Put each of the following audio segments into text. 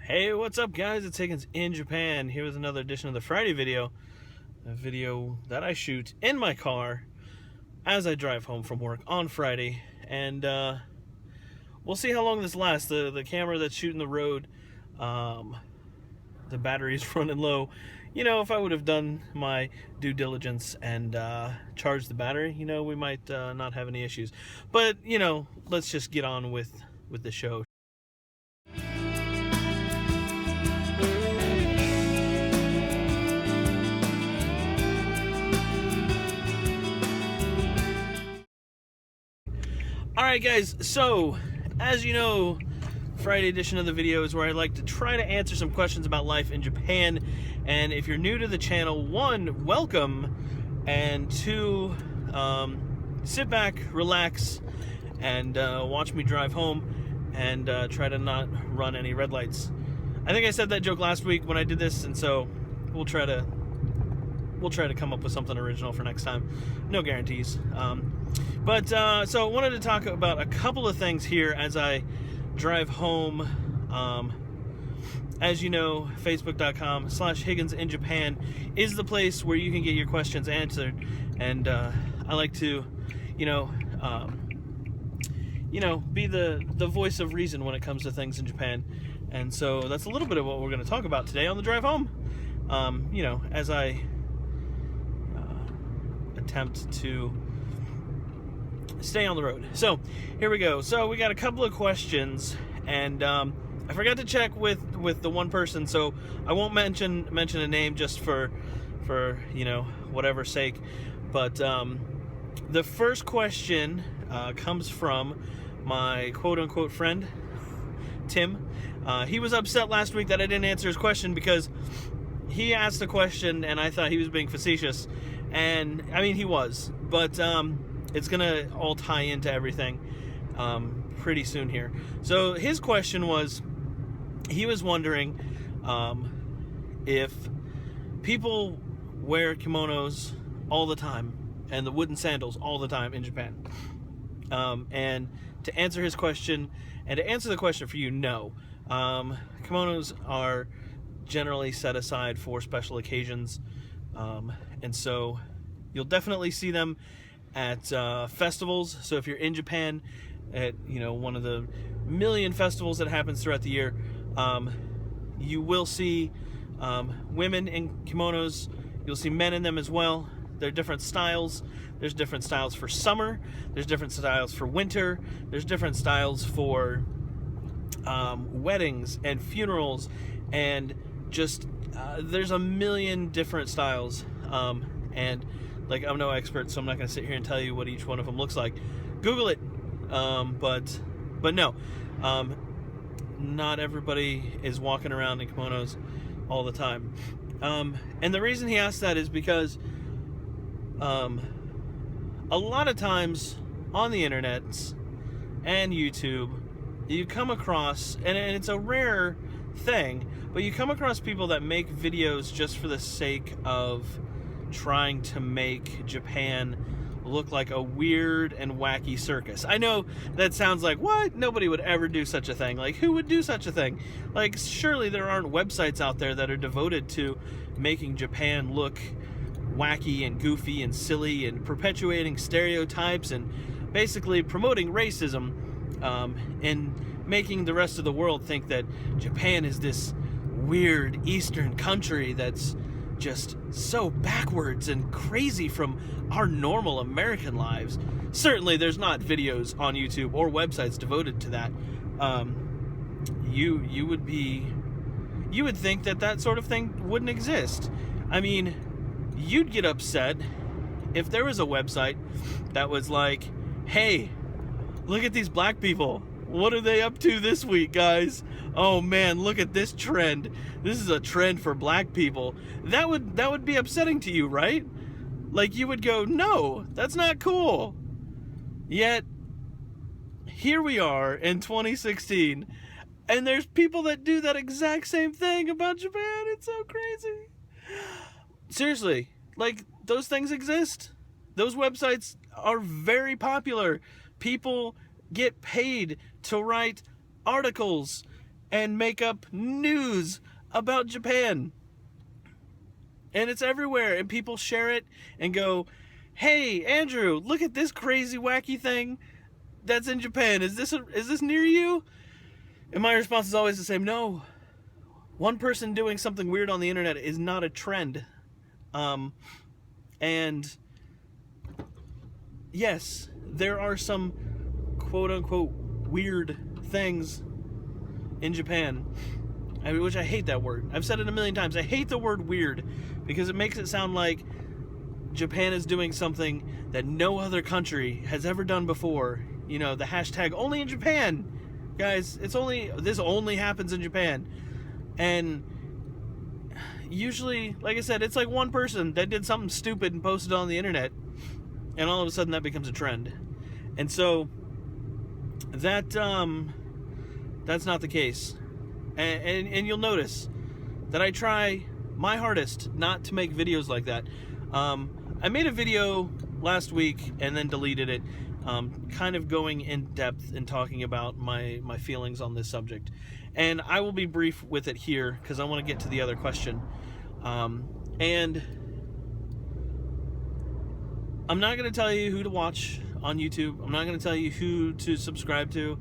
Hey, what's up guys? It's Higgins in Japan, here with another edition of the Friday video. A video that I shoot in my car as I drive home from work on Friday. And we'll see how long this lasts. The camera that's shooting the road, the battery's running low. You know, if I would have done my due diligence and charged the battery, you know, we might not have any issues. But, you know, let's just get on with the show. Alright guys, so as you know, Friday edition of the video is where I like to try to answer some questions about life in Japan. And if you're new to the channel, one, welcome, and two, sit back, relax, and watch me drive home and try to not run any red lights. I think I said that joke last week when I did this, and so we'll try to come up with something original for next time. No guarantees. So I wanted to talk about a couple of things here as I drive home. As you know, facebook.com/Higgins in Japan is the place where you can get your questions answered. And I like to, be the voice of reason when it comes to things in Japan. And so that's a little bit of what we're going to talk about today on the drive home. As I attempt to stay on the road. So here we go. So we got a couple of questions, and I forgot to check with the one person, so I won't mention a name just for whatever sake. But the first question comes from my quote-unquote friend Tim. He was upset last week that I didn't answer his question because he asked a question and I thought he was being facetious, and I mean he was, but it's gonna all tie into everything pretty soon here. So his question was, he was wondering if people wear kimonos all the time and the wooden sandals all the time in Japan. And to answer his question, and to answer the question for you, no. Kimonos are generally set aside for special occasions, and so you'll definitely see them at festivals. So if you're in Japan at one of the million festivals that happens throughout the year, you will see women in kimonos. You'll see men in them as well. There are different styles. There's different styles for summer. There's different styles for winter. There's different styles for weddings and funerals, and just there's a million different styles. And like, I'm no expert, so I'm not going to sit here and tell you what each one of them looks like. Google it. But no, not everybody is walking around in kimonos all the time. And the reason he asked that is because a lot of times on the internet and YouTube, you come across, and it's a rare thing, but you come across people that make videos just for the sake of trying to make Japan look like a weird and wacky circus. I know that sounds like, what? Nobody would ever do such a thing. Like, who would do such a thing? Like, surely there aren't websites out there that are devoted to making Japan look wacky and goofy and silly and perpetuating stereotypes and basically promoting racism, and making the rest of the world think that Japan is this weird Eastern country that's just so backwards and crazy from our normal American lives. Certainly there's not videos on YouTube or websites devoted to that. You would think that sort of thing wouldn't exist. I mean, you'd get upset if there was a website that was like, hey, look at these black people. What are they up to this week, guys? Oh man, look at this trend. This is a trend for black people. That would be upsetting to you, right? Like, you would go, no, that's not cool. Yet here we are in 2016, and there's people that do that exact same thing about Japan. It's so crazy. Seriously, like, those things exist. Those websites are very popular. People get paid to write articles and make up news about Japan. And it's everywhere, and people share it and go, hey, Andrew, look at this crazy, wacky thing that's in Japan. Is this near you? And my response is always the same: no. One person doing something weird on the internet is not a trend. And yes, there are some quote-unquote weird things in Japan. Which I hate that word. I've said it a million times. I hate the word weird because it makes it sound like Japan is doing something that no other country has ever done before. You know, the hashtag only in Japan. Guys, this only happens in Japan. And usually, like I said, it's like one person that did something stupid and posted it on the internet, and all of a sudden that becomes a trend. And so that's not the case. And you'll notice that I try my hardest not to make videos like that. I made a video last week and then deleted it, kind of going in depth and talking about my feelings on this subject. And I will be brief with it here because I want to get to the other question. And I'm not going to tell you who to watch on YouTube. I'm not going to tell you who to subscribe to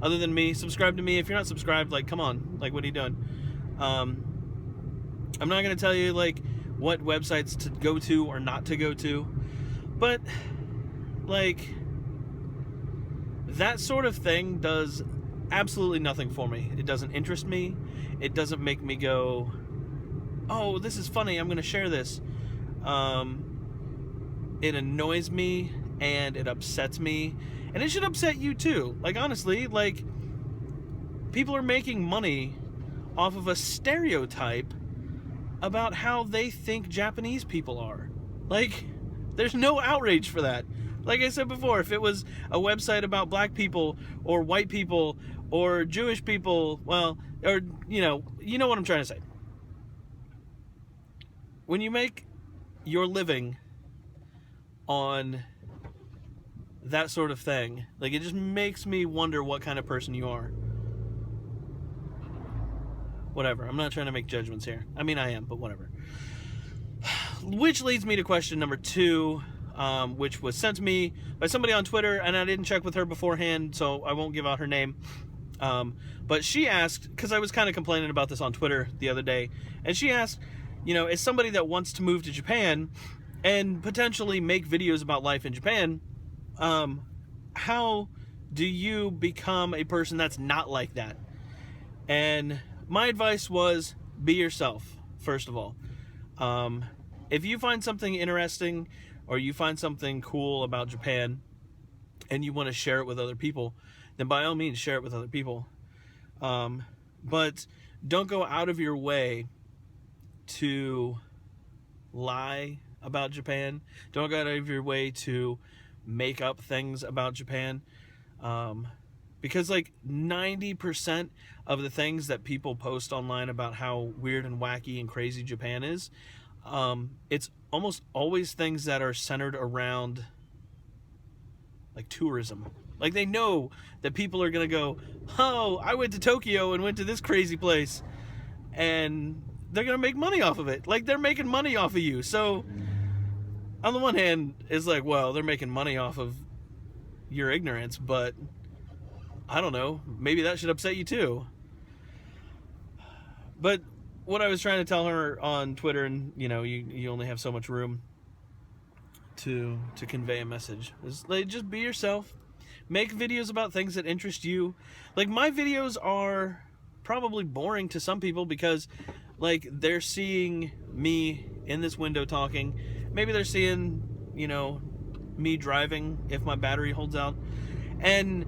other than me. Subscribe to me. If you're not subscribed, like, come on. Like, what are you doing? I'm not going to tell you, like, what websites to go to or not to go to. But, like, that sort of thing does absolutely nothing for me. It doesn't interest me. It doesn't make me go, oh, this is funny, I'm going to share this. It annoys me and it upsets me. And it should upset you too. Like, honestly, like, people are making money off of a stereotype about how they think Japanese people are. Like, there's no outrage for that. Like I said before, if it was a website about black people or white people or Jewish people, well, or, you know what I'm trying to say. When you make your living on that sort of thing, like, it just makes me wonder what kind of person you are. Whatever, I'm not trying to make judgments here. I mean, I am, but whatever. Which leads me to question number 2, which was sent to me by somebody on Twitter, and I didn't check with her beforehand, so I won't give out her name. But she asked, because I was kind of complaining about this on Twitter the other day, and she asked, as somebody that wants to move to Japan and potentially make videos about life in Japan, how do you become a person that's not like that? And my advice was, be yourself, first of all. If you find something interesting or you find something cool about Japan and you want to share it with other people, then by all means share it with other people. But don't go out of your way to lie about Japan. Don't go out of your way to make up things about Japan. Because like 90% of the things that people post online about how weird and wacky and crazy Japan is, it's almost always things that are centered around like tourism. Like, they know that people are going to go, oh, I went to Tokyo and went to this crazy place. And they're going to make money off of it. Like, they're making money off of you. So, on the one hand, it's like, well, they're making money off of your ignorance. But, I don't know. Maybe that should upset you too. But what I was trying to tell her on Twitter, and, you only have so much room to convey a message, is like, just be yourself. Make videos about things that interest you. Like, my videos are probably boring to some people because, like, they're seeing me in this window talking. Maybe they're seeing, me driving if my battery holds out. And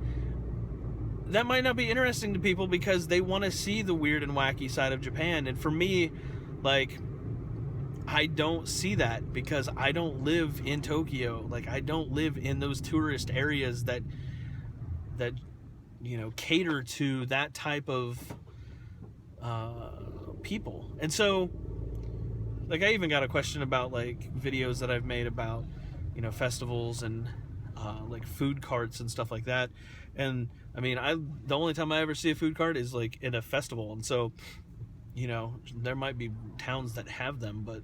that might not be interesting to people because they want to see the weird and wacky side of Japan. And for me, like, I don't see that because I don't live in Tokyo. Like, I don't live in those tourist areas that cater to that type of people. And so, like, I even got a question about, like, videos that I've made about, festivals and like food carts and stuff like that. And I mean, the only time I ever see a food cart is like in a festival, and so, you know, there might be towns that have them, but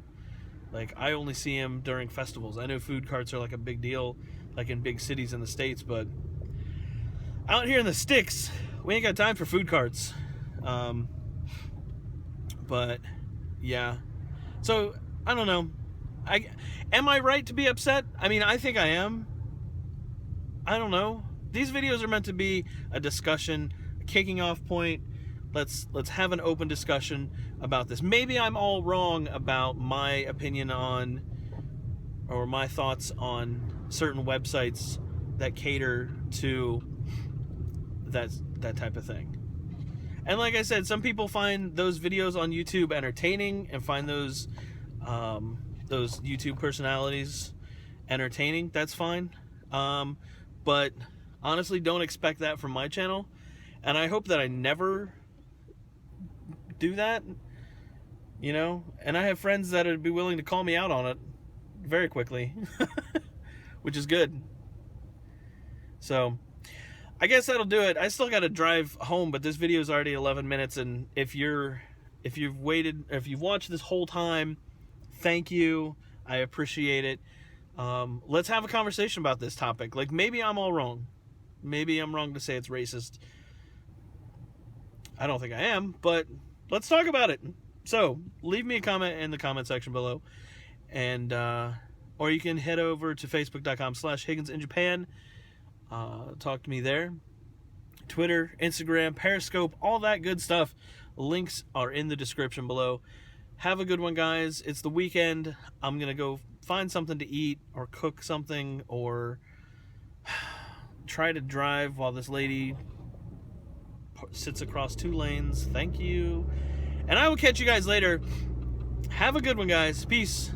like I only see them during festivals. I know food carts are like a big deal, like in big cities in the States, but out here in the sticks, we ain't got time for food carts. But yeah, so I don't know. Am I right to be upset? I mean, I think I am. I don't know. These videos are meant to be a discussion, a kicking off point. Let's have an open discussion about this. Maybe I'm all wrong about my opinion on, or my thoughts on certain websites that cater to that type of thing. And like I said, some people find those videos on YouTube entertaining and find those YouTube personalities entertaining. That's fine. But honestly, don't expect that from my channel. And I hope that I never do that, you know. And I have friends that would be willing to call me out on it very quickly, which is good. So I guess that'll do it. I still got to drive home, but this video is already 11 minutes, and if you've watched this whole time, thank you. I appreciate it. Let's have a conversation about this topic. Like, maybe I'm all wrong. Maybe I'm wrong to say it's racist. I don't think I am, but let's talk about it. So, leave me a comment in the comment section below, and or you can head over to facebook.com/Higgins in Japan. Talk to me there. Twitter, Instagram, Periscope, all that good stuff. Links are in the description below. Have a good one, guys. It's the weekend. I'm going to go find something to eat or cook something or try to drive while this lady sits across 2 lanes. Thank you. And I will catch you guys later. Have a good one, guys. Peace.